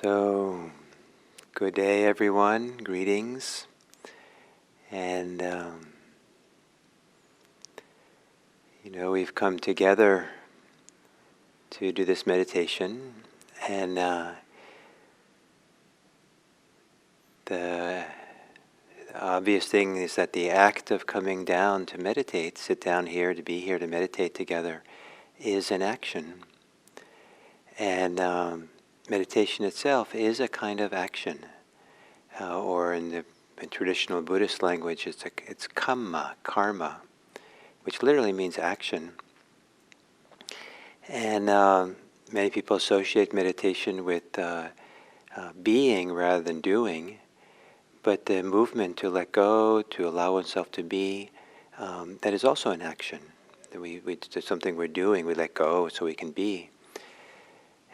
So, good day everyone, greetings. And, we've come together to do this meditation. And the obvious thing is that the act of coming down to meditate, sit down here, to be here to meditate together, is an action. And meditation itself is a kind of action, or in the traditional Buddhist language, it's karma, which literally means action. And many people associate meditation with being rather than doing, but the movement to let go, to allow oneself to be, that is also an action. There's something we're doing, we let go so we can be.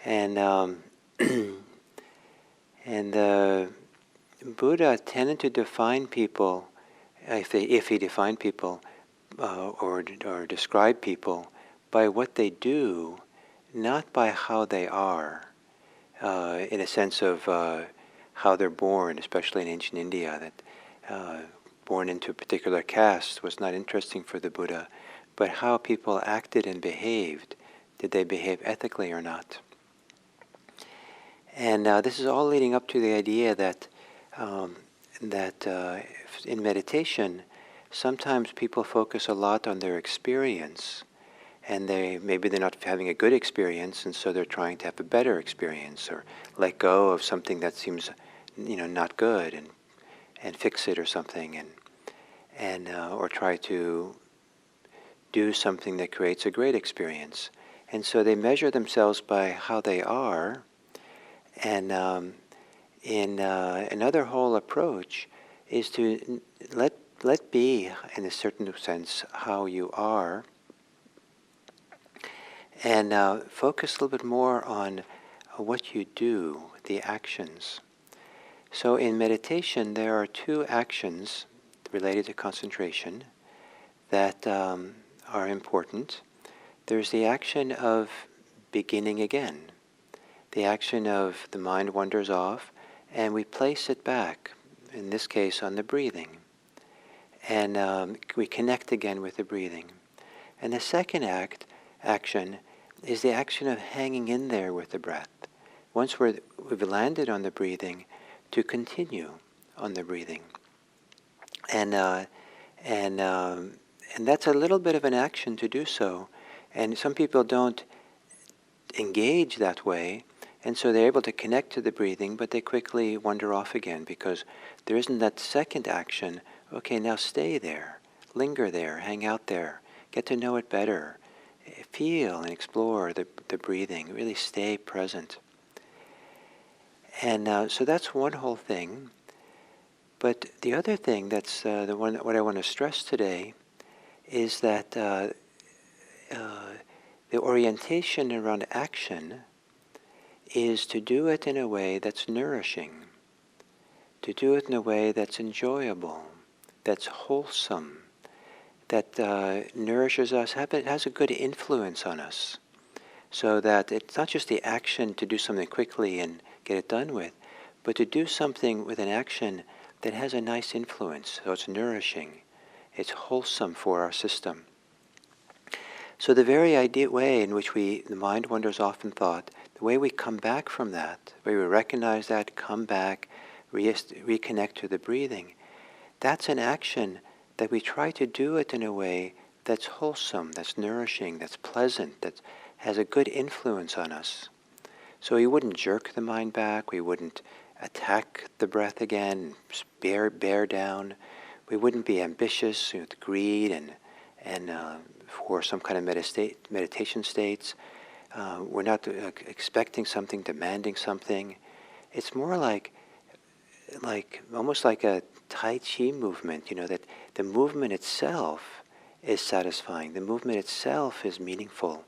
And and the Buddha tended to define people, if he defined people or describe people, by what they do, not by how they are, in a sense of how they're born, especially in ancient India, that born into a particular caste was not interesting for the Buddha, but how people acted and behaved. Did they behave ethically or not? And this is all leading up to the idea that in meditation, sometimes people focus a lot on their experience, and maybe they're not having a good experience, and so they're trying to have a better experience, or let go of something that seems, not good, and fix it or something, and or try to do something that creates a great experience. And so they measure themselves by how they are. And another whole approach is to let be, in a certain sense, how you are, and focus a little bit more on what you do, the actions. So in meditation, there are two actions related to concentration that are important. There's the action of beginning again. The action of the mind wanders off, and we place it back, in this case on the breathing. And we connect again with the breathing. And the second action is the action of hanging in there with the breath. Once we've landed on the breathing, to continue on the breathing. And that's a little bit of an action to do so. And some people don't engage that way, and so they're able to connect to the breathing, but they quickly wander off again because there isn't that second action. Okay, now stay there, linger there, hang out there, get to know it better, feel and explore the breathing, really stay present. And so that's one whole thing. But the other thing that's what I want to stress today is that the orientation around action is to do it in a way that's nourishing, to do it in a way that's enjoyable, that's wholesome, that nourishes us, has a good influence on us, so that it's not just the action to do something quickly and get it done with, but to do something with an action that has a nice influence, so it's nourishing, it's wholesome for our system. So the very way in which the mind wanders off in thought, the way we come back from that, the way we recognize that, come back, reconnect to the breathing, that's an action that we try to do it in a way that's wholesome, that's nourishing, that's pleasant, that has a good influence on us. So we wouldn't jerk the mind back, we wouldn't attack the breath again, bear down, we wouldn't be ambitious with greed and for some kind of meditation states. We're not expecting something, demanding something. It's more like almost like a Tai Chi movement, that the movement itself is satisfying. The movement itself is meaningful,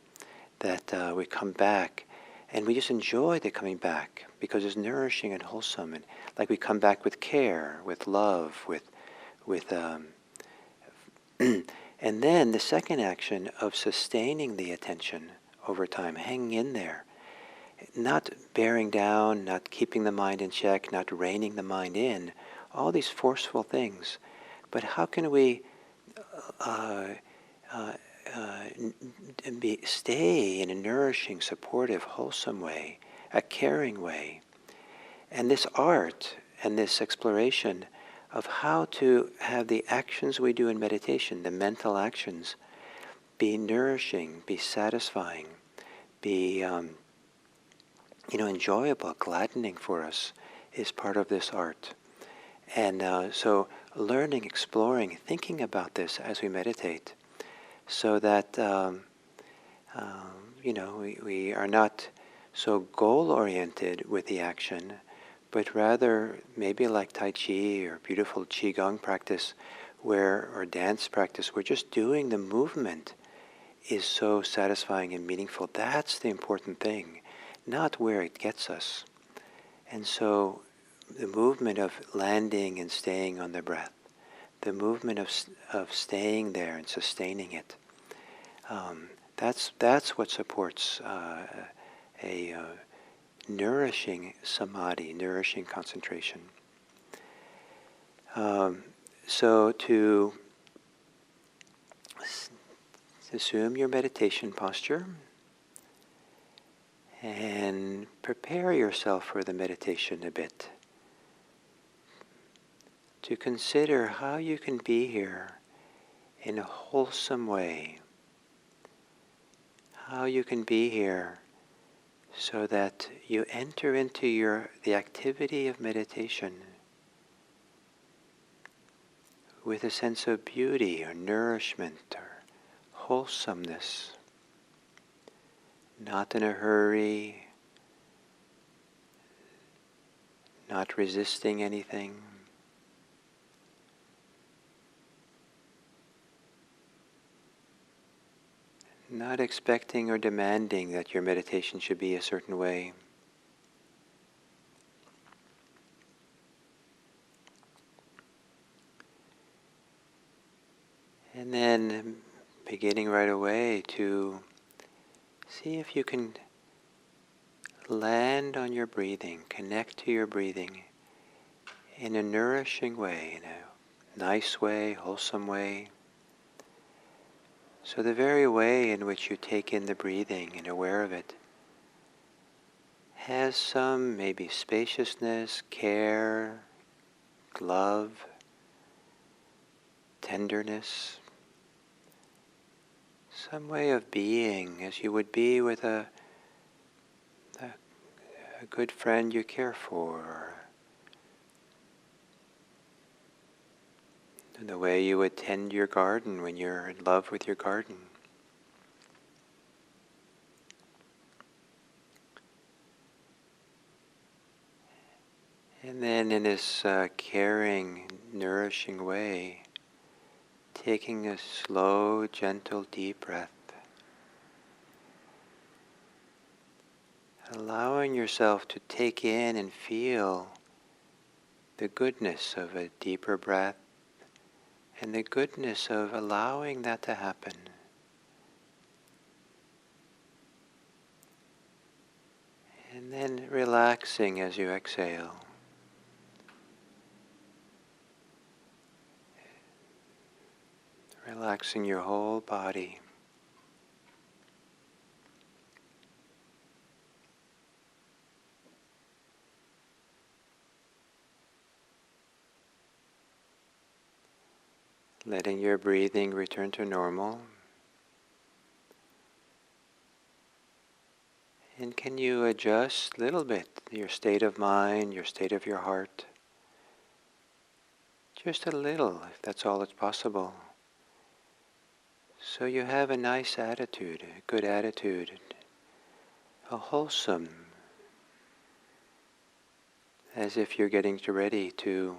that we come back and we just enjoy the coming back because it's nourishing and wholesome. And like we come back with care, with love, with and then the second action of sustaining the attention over time, hanging in there, not bearing down, not keeping the mind in check, not reining the mind in, all these forceful things. But how can we uh, uh, stay in a nourishing, supportive, wholesome way, a caring way? And this art and this exploration of how to have the actions we do in meditation, the mental actions, be nourishing, be satisfying, be enjoyable, gladdening for us, is part of this art. And so learning, exploring, thinking about this as we meditate, so that we are not so goal-oriented with the action, but rather maybe like Tai Chi or beautiful Qigong practice, or dance practice, where just doing the movement is so satisfying and meaningful. That's the important thing, not where it gets us. And so the movement of landing and staying on the breath, the movement of staying there and sustaining it, that's what supports a nourishing samadhi, nourishing concentration. So to assume your meditation posture and prepare yourself for the meditation a bit. To consider how you can be here in a wholesome way. How you can be here so that you enter into the activity of meditation with a sense of beauty or nourishment or wholesomeness. Not in a hurry, not resisting anything. Not expecting or demanding that your meditation should be a certain way. And then beginning right away to see if you can land on your breathing, connect to your breathing in a nourishing way, in a nice way, wholesome way. So the very way in which you take in the breathing and aware of it has some maybe spaciousness, care, love, tenderness, some way of being as you would be with a good friend you care for, and the way you would tend your garden when you're in love with your garden. And then in this caring, nourishing way, taking a slow, gentle, deep breath, allowing yourself to take in and feel the goodness of a deeper breath and the goodness of allowing that to happen. And then relaxing as you exhale. Relaxing your whole body. Letting your breathing return to normal. And can you adjust a little bit your state of mind, your state of your heart? Just a little, if that's all that's possible. So you have a nice attitude, a good attitude, a wholesome, as if you're getting ready to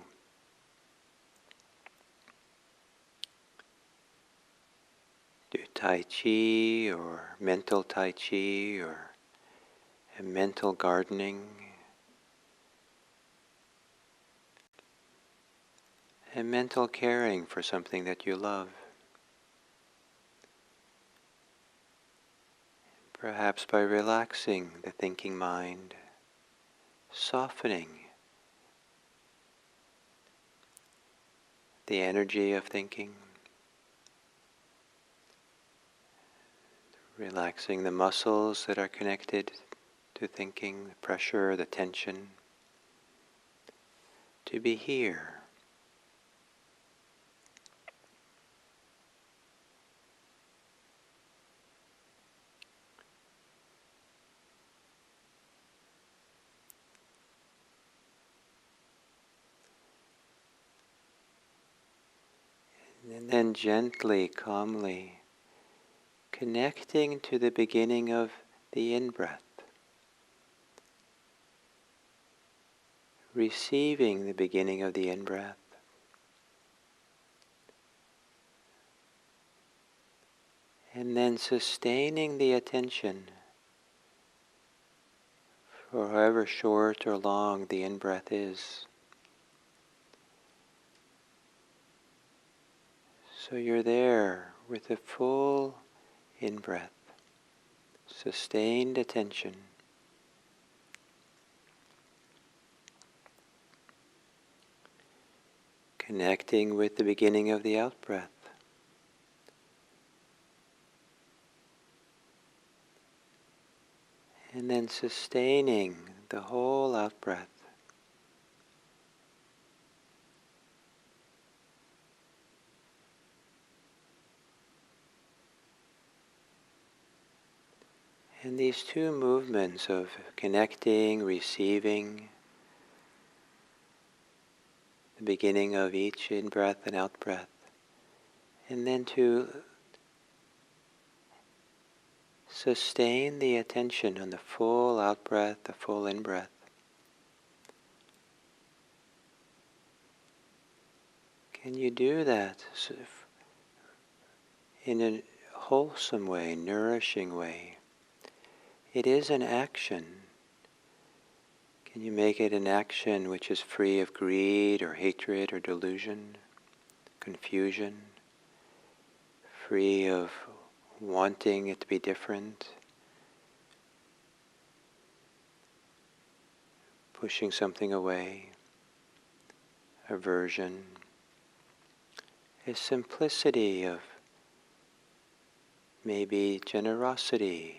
do Tai Chi or mental Tai Chi or a mental gardening, a mental caring for something that you love. perhaps by relaxing the thinking mind, softening the energy of thinking, relaxing the muscles that are connected to thinking, the pressure, the tension, to be here. And then gently, calmly, connecting to the beginning of the in-breath, receiving the beginning of the in-breath, and then sustaining the attention for however short or long the in-breath is. So you're there with a full in-breath, sustained attention. Connecting with the beginning of the out-breath. And then sustaining the whole out-breath. And these two movements of connecting, receiving, the beginning of each in-breath and out-breath, and then to sustain the attention on the full out-breath, the full in-breath. Can you do that in a wholesome way, nourishing way? It is an action. Can you make it an action which is free of greed or hatred or delusion, confusion, free of wanting it to be different, pushing something away, aversion, a simplicity of maybe generosity,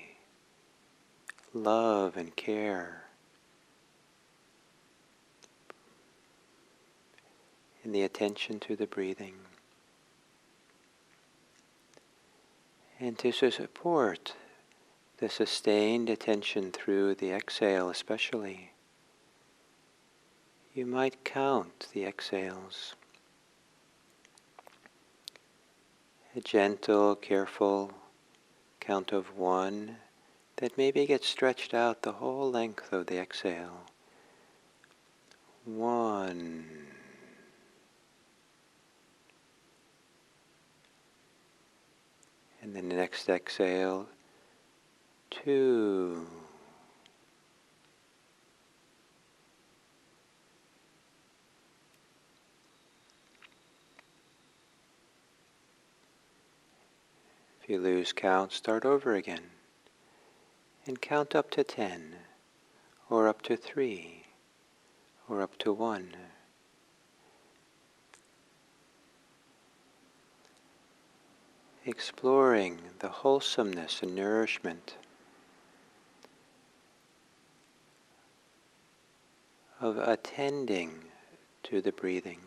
love and care, in the attention to the breathing. And to support the sustained attention through the exhale especially, you might count the exhales. A gentle, careful count of 1 that maybe gets stretched out the whole length of the exhale. 1. And then the next exhale, 2. If you lose count, start over again. And count up to 10, or up to 3, or up to 1. Exploring the wholesomeness and nourishment of attending to the breathing.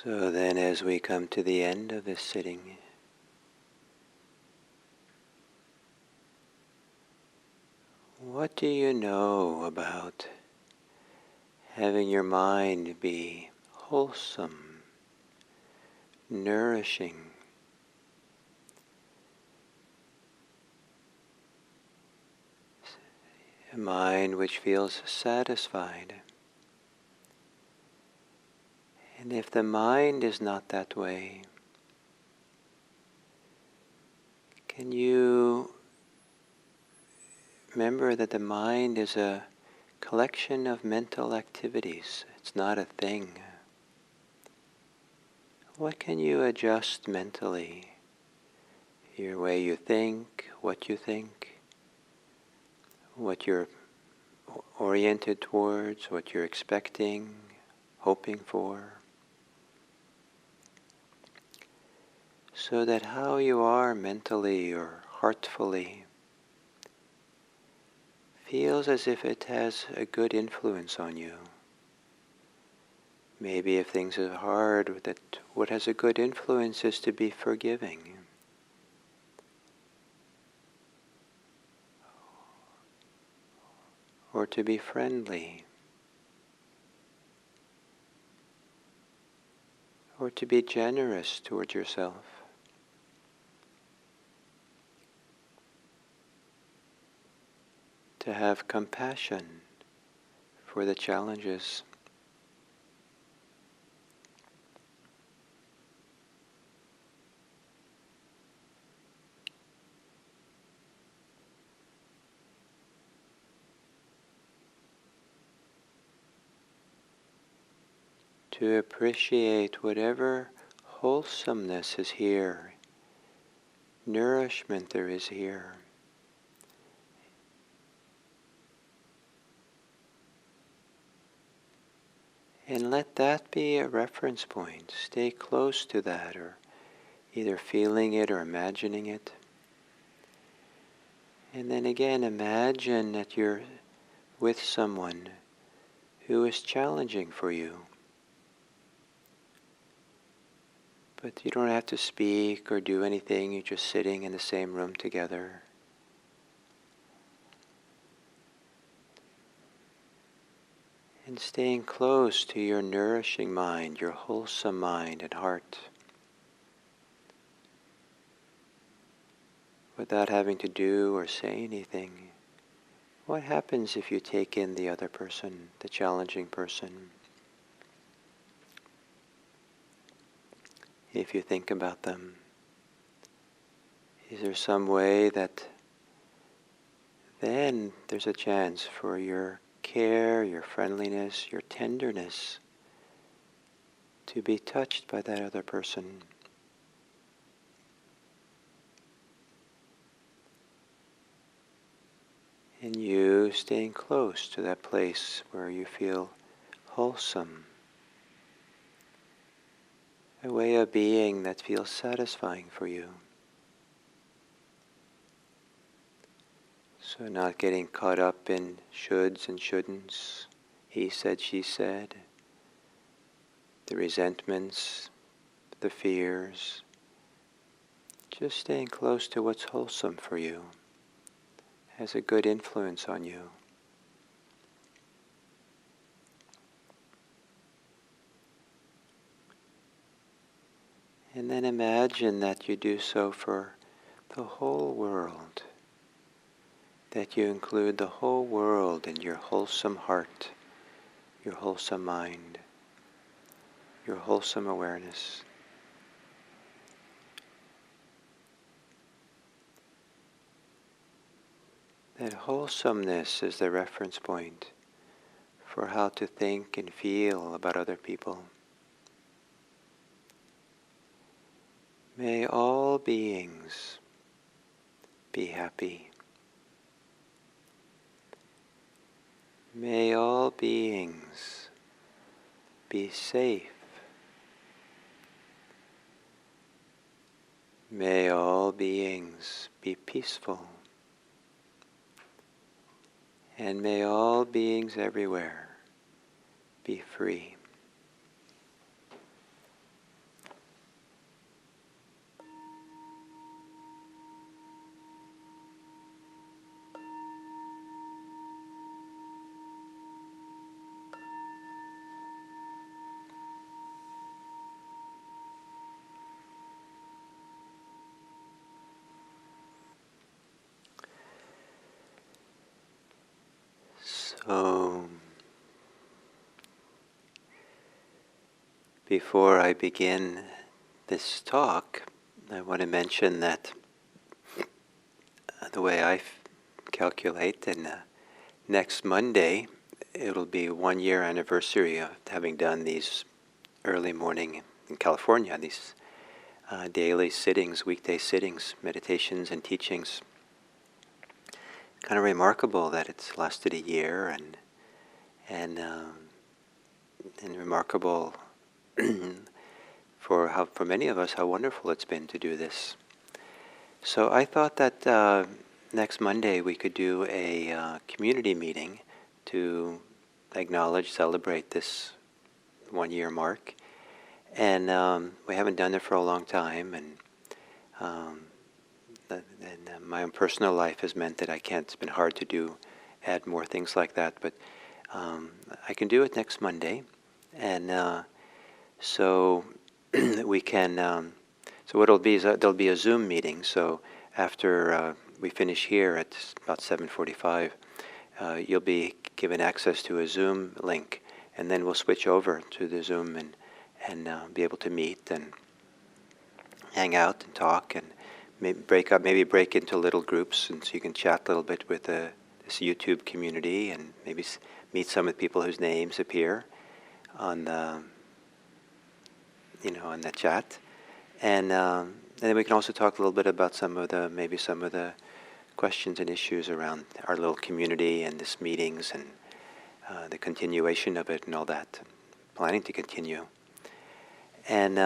So then as we come to the end of this sitting, what do you know about having your mind be wholesome, nourishing, a mind which feels satisfied? And if the mind is not that way, can you remember that the mind is a collection of mental activities? It's not a thing. What can you adjust mentally? Your way you think, what you're oriented towards, what you're expecting, hoping for. So that how you are mentally or heartfully feels as if it has a good influence on you. Maybe if things are hard, that what has a good influence is to be forgiving. Or to be friendly. Or to be generous towards yourself. To have compassion for the challenges. To appreciate whatever wholesomeness is here, nourishment there is here. And let that be a reference point. Stay close to that, or either feeling it or imagining it. And then again, imagine that you're with someone who is challenging for you. But you don't have to speak or do anything, you're just sitting in the same room together. And staying close to your nourishing mind, your wholesome mind and heart, without having to do or say anything. What happens if you take in the other person, the challenging person? If you think about them, is there some way that then there's a chance for your care, your friendliness, your tenderness to be touched by that other person? And you staying close to that place where you feel wholesome, a way of being that feels satisfying for you. So not getting caught up in shoulds and shouldn'ts, he said, she said, the resentments, the fears, just staying close to what's wholesome for you, has a good influence on you. And then imagine that you do so for the whole world, that you include the whole world in your wholesome heart, your wholesome mind, your wholesome awareness. That wholesomeness is the reference point for how to think and feel about other people. May all beings be happy. May all beings be safe. May all beings be peaceful. And may all beings everywhere be free. So, before I begin this talk, I want to mention that the way I calculate, and next Monday, it'll be 1 year anniversary of having done these early morning in California, these daily sittings, weekday sittings, meditations and teachings. Kind of remarkable that it's lasted a year, and remarkable for many of us how wonderful it's been to do this. So I thought that next Monday we could do a community meeting to acknowledge, celebrate this 1 year mark. And we haven't done it for a long time, and my own personal life has meant that it's been hard to add more things like that, but I can do it next Monday. And so we can, so what it'll be is there'll be a Zoom meeting. So after we finish here at about 7:45, you'll be given access to a Zoom link, and then we'll switch over to the Zoom and be able to meet and hang out and talk, and maybe break into little groups, and so you can chat a little bit with this YouTube community, and maybe meet some of the people whose names appear on the on the chat, and then we can also talk a little bit about some of the questions and issues around our little community and this meetings and the continuation of it and all that. Planning to continue. And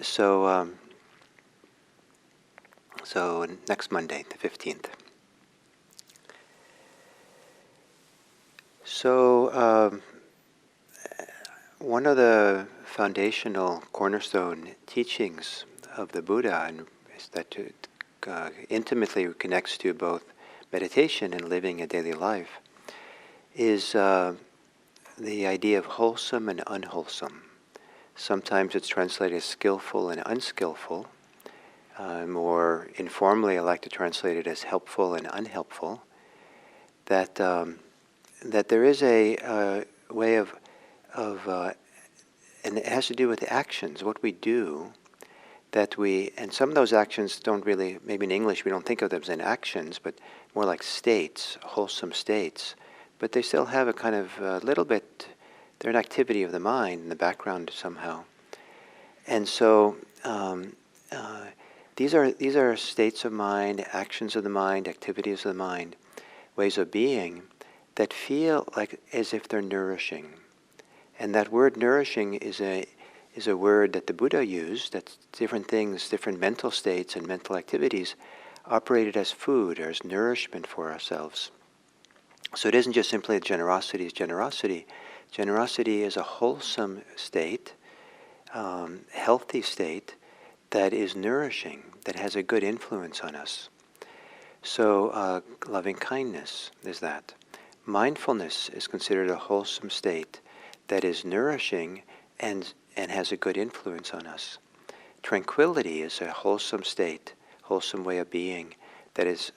so next Monday, the 15th. So one of the foundational cornerstone teachings of the Buddha is that it intimately connects to both meditation and living a daily life is the idea of wholesome and unwholesome. Sometimes it's translated as skillful and unskillful. More informally, I like to translate it as helpful and unhelpful. That there is a way of and it has to do with the actions, what we do, and some of those actions don't really, maybe in English we don't think of them as actions, but more like states, wholesome states. But they still have a kind of little bit, they're an activity of the mind in the background somehow. And so these are states of mind, actions of the mind, activities of the mind, ways of being that feel like as if they're nourishing. And that word nourishing is a word that the Buddha used, that different things, different mental states and mental activities operated as food or as nourishment for ourselves. So it isn't just simply generosity is generosity. Generosity is a wholesome state, healthy state that is nourishing, that has a good influence on us. So loving kindness is that. Mindfulness is considered a wholesome state that is nourishing and has a good influence on us. Tranquility is a wholesome state, wholesome way of being that is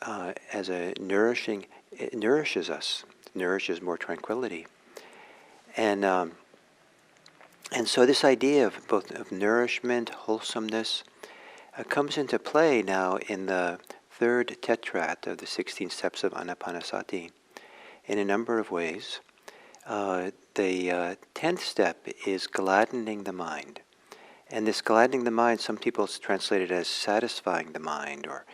as a nourishing. It nourishes us, nourishes more tranquility, and so this idea of both of nourishment, wholesomeness, comes into play now in the third tetrat of the 16 steps of Anapanasati in a number of ways. The 10th step is gladdening the mind. And this gladdening the mind, some people translate it as satisfying the mind or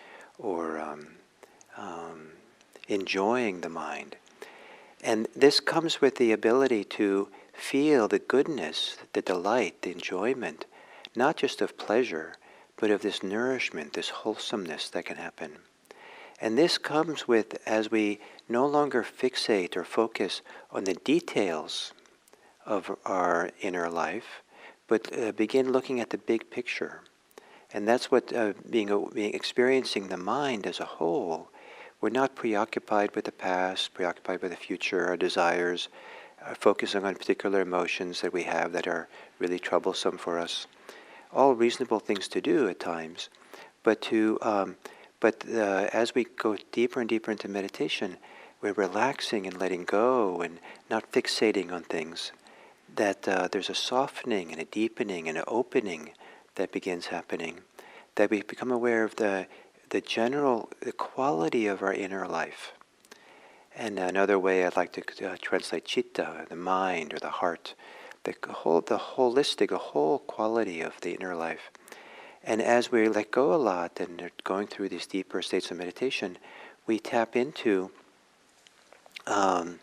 enjoying the mind. And this comes with the ability to feel the goodness, the delight, the enjoyment, not just of pleasure, but of this nourishment, this wholesomeness that can happen. And this comes with, as we no longer fixate or focus on the details of our inner life, but begin looking at the big picture. And that's what experiencing the mind as a whole. We're not preoccupied with the past, preoccupied with the future, our desires, focusing on particular emotions that we have that are really troublesome for us. All reasonable things to do at times, but as we go deeper and deeper into meditation, we're relaxing and letting go and not fixating on things, that there's a softening and a deepening and an opening that begins happening, that we become aware of the quality of our inner life. And another way I'd like to translate citta, the mind or the heart, the whole quality of the inner life. And as we let go a lot and are going through these deeper states of meditation, we tap into a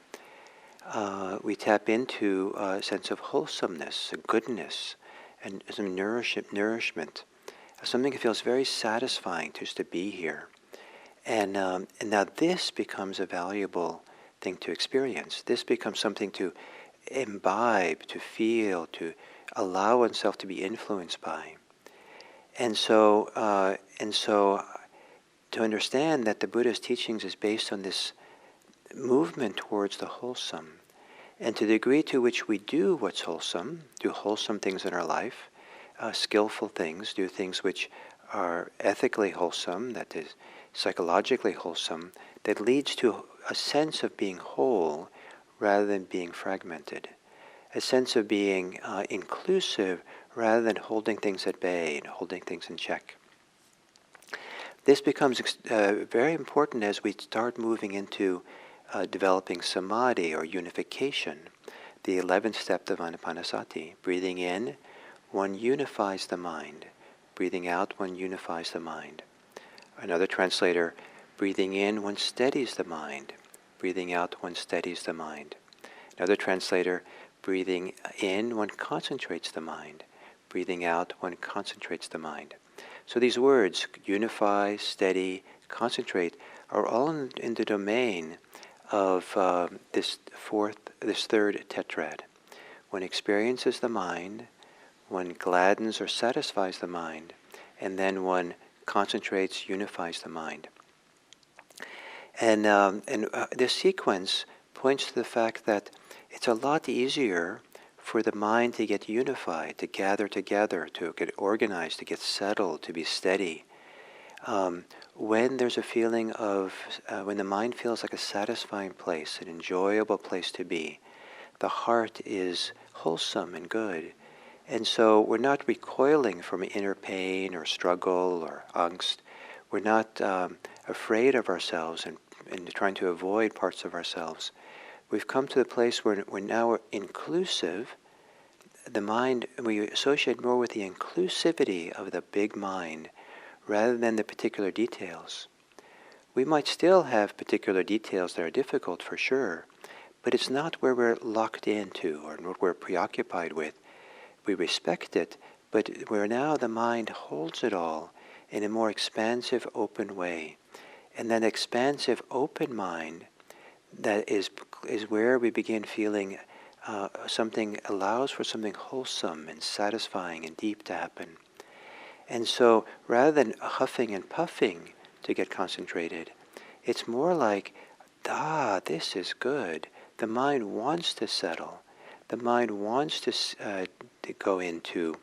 sense of wholesomeness, a goodness, and some nourishment. Something that feels very satisfying just to be here. And now this becomes a valuable thing to experience. This becomes something to imbibe, to feel, to allow oneself to be influenced by. And so to understand that the Buddha's teachings is based on this movement towards the wholesome, and to the degree to which we do what's wholesome, do wholesome things in our life, skillful things, do things which are ethically wholesome, that is psychologically wholesome, that leads to a sense of being whole rather than being fragmented, a sense of being inclusive rather than holding things at bay and holding things in check. This becomes very important as we start moving into developing samadhi or unification, the 11th step of anapanasati. Breathing in, one unifies the mind. Breathing out, one unifies the mind. Another translator, breathing in, one steadies the mind. Breathing out, one steadies the mind. Another translator, breathing in, one concentrates the mind. Breathing out, one concentrates the mind. So these words, unify, steady, concentrate, are all in the domain of this third tetrad. One experiences the mind, one gladdens or satisfies the mind, and then one concentrates, unifies the mind. And this sequence points to the fact that it's a lot easier for the mind to get unified, to gather together, to get organized, to get settled, to be steady. When there's a feeling of, when the mind feels like a satisfying place, an enjoyable place to be, the heart is wholesome and good. And so we're not recoiling from inner pain or struggle or angst. We're not afraid of ourselves and trying to avoid parts of ourselves. We've come to the place where we're now inclusive. The mind, we associate more with the inclusivity of the big mind rather than the particular details. We might still have particular details that are difficult for sure, but it's not where we're locked into or what we're preoccupied with. We respect it, but where now the mind holds it all in a more expansive, open way. And that expansive, open mind, that is where we begin feeling something, allows for something wholesome and satisfying and deep to happen. And so rather than huffing and puffing to get concentrated, it's more like, this is good. The mind wants to settle. The mind wants to go into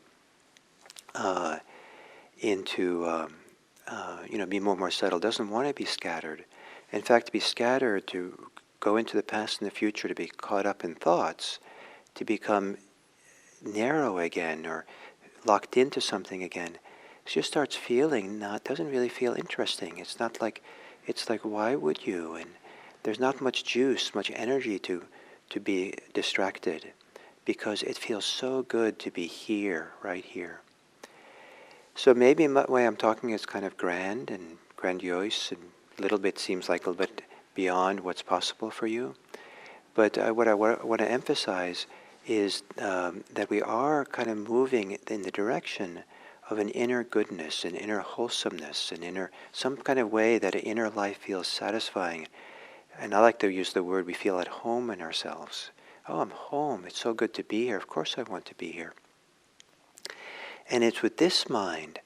be more settled. Doesn't want to be scattered. In fact, to be scattered, to go into the past and the future, to be caught up in thoughts, to become narrow again or locked into something again, it just starts feeling doesn't really feel interesting. It's like why would you? And there's not much juice, much energy to be distracted, because it feels so good to be here, right here. So maybe the way I'm talking is kind of grand and grandiose, and a little bit seems like a little bit beyond what's possible for you. But what I want to emphasize is that we are kind of moving in the direction of an inner goodness, an inner wholesomeness, some kind of way that an inner life feels satisfying. And I like to use the word, we feel at home in ourselves. Oh, I'm home. It's so good to be here. Of course I want to be here. And it's with this mind,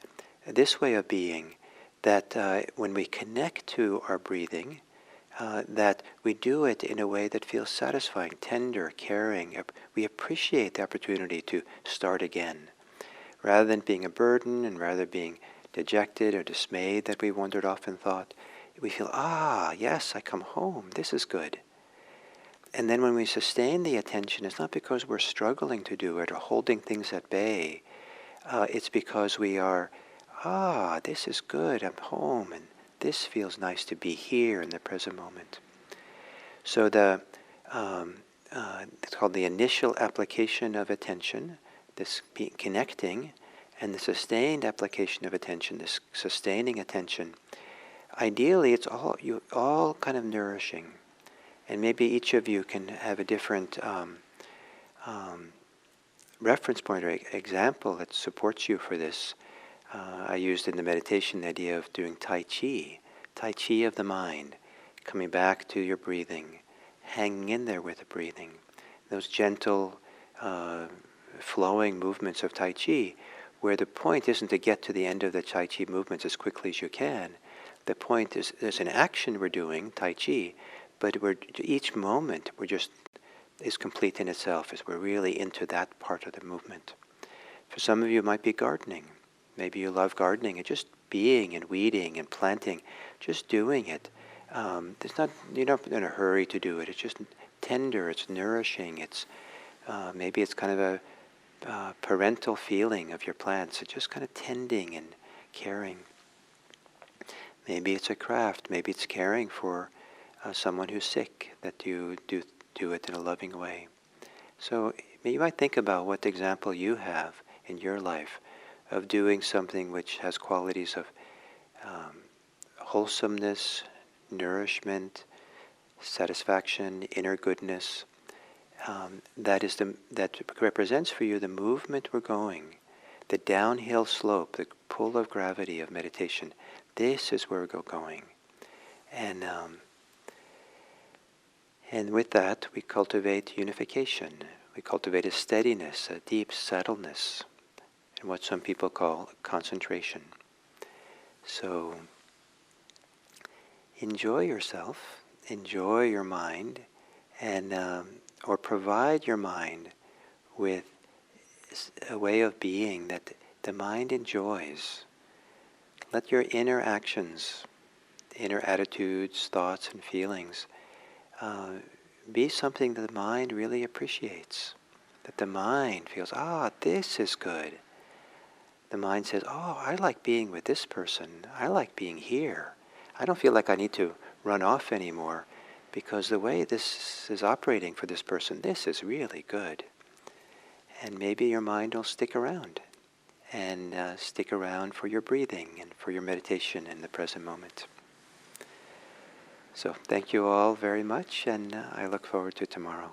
this way of being, that when we connect to our breathing, that we do it in a way that feels satisfying, tender, caring. We appreciate the opportunity to start again. Rather than being a burden and rather being dejected or dismayed that we wandered off in thought, we feel, yes, I come home, this is good. And then when we sustain the attention, it's not because we're struggling to do it or holding things at bay. It's because we are, this is good, I'm home, and this feels nice to be here in the present moment. So it's called the initial application of attention, this connecting, and the sustained application of attention, this sustaining attention. Ideally, it's all kind of nourishing. And maybe each of you can have a different reference point or example that supports you for this. I used in the meditation the idea of doing Tai Chi of the mind, coming back to your breathing, hanging in there with the breathing. Those gentle, flowing movements of Tai Chi, where the point isn't to get to the end of the Tai Chi movements as quickly as you can. The point is there's an action we're doing, Tai Chi, but each moment is complete in itself as we're really into that part of the movement. For some of you, it might be gardening. Maybe you love gardening and just being and weeding and planting, just doing it. You're not in a hurry to do it. It's just tender. It's nourishing. Maybe it's kind of a parental feeling of your plants. So just kind of tending and caring. Maybe it's a craft. Maybe it's caring for someone who's sick, that you do it in a loving way. So you might think about what example you have in your life of doing something which has qualities of wholesomeness, nourishment, satisfaction, inner goodness. That represents for you the movement we're going, the downhill slope, the pull of gravity of meditation. This is where we're going. And with that, we cultivate unification. We cultivate a steadiness, a deep settledness, and what some people call concentration. So enjoy yourself, enjoy your mind, and or provide your mind with a way of being that the mind enjoys. Let your inner actions, inner attitudes, thoughts, and feelings be something that the mind really appreciates. That the mind feels, this is good. The mind says, I like being with this person. I like being here. I don't feel like I need to run off anymore because the way this is operating for this person, this is really good. And maybe your mind will stick around and stick around for your breathing and for your meditation in the present moment. So thank you all very much, and I look forward to tomorrow.